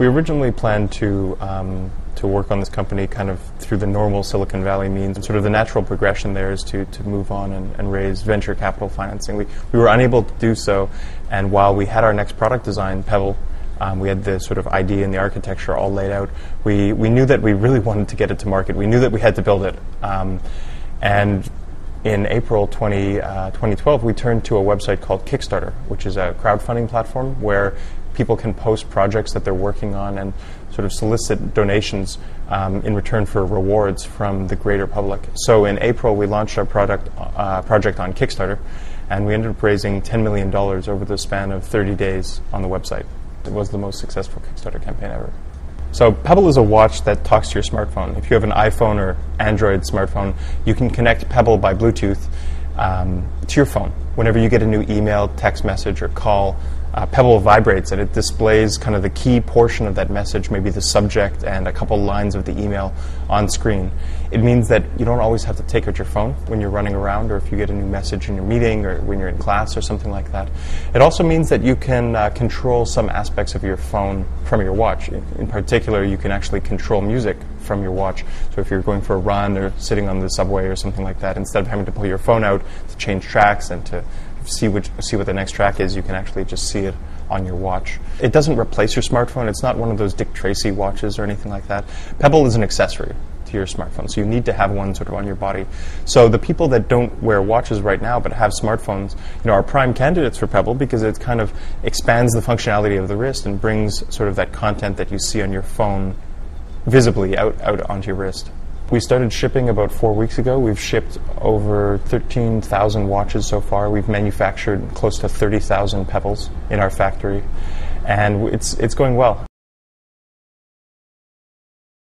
We originally planned to work on this company kind of through the normal Silicon Valley means. Sort of the natural progression there is to move on and raise venture capital financing. We were unable to do so, and while we had our next product design, Pebble, we had the sort of idea and the architecture all laid out. We knew that we really wanted to get it to market. We knew that we had to build it. And in April 2012, we turned to a website called Kickstarter, which is a crowdfunding platform where people can post projects that they're working on and sort of solicit donations in return for rewards from the greater public. So in April, we launched our project on Kickstarter, and we ended up raising $10 million over the span of 30 days on the website. It was the most successful Kickstarter campaign ever. So Pebble is a watch that talks to your smartphone. If you have an iPhone or Android smartphone, you can connect Pebble by Bluetooth to your phone. Whenever you get a new email, text message, or call, Pebble vibrates and it displays kind of the key portion of that message, maybe the subject and a couple lines of the email on screen. It means that you don't always have to take out your phone when you're running around, or if you get a new message in your meeting, or when you're in class or something like that. It also means that you can control some aspects of your phone from your watch. In particular, you can actually control music from your watch. So if you're going for a run or sitting on the subway or something like that, instead of having to pull your phone out to change tracks and to see what the next track is, you can actually just see it on your watch. It doesn't replace your smartphone. It's not one of those Dick Tracy watches or anything like that. Pebble is an accessory to your smartphone, so you need to have one sort of on your body. So the people that don't wear watches right now but have smartphones, are prime candidates for Pebble, because it kind of expands the functionality of the wrist and brings sort of that content that you see on your phone visibly out onto your wrist. We started shipping about 4 weeks ago. We've shipped over 13,000 watches so far. We've manufactured close to 30,000 Pebbles in our factory, and it's going well.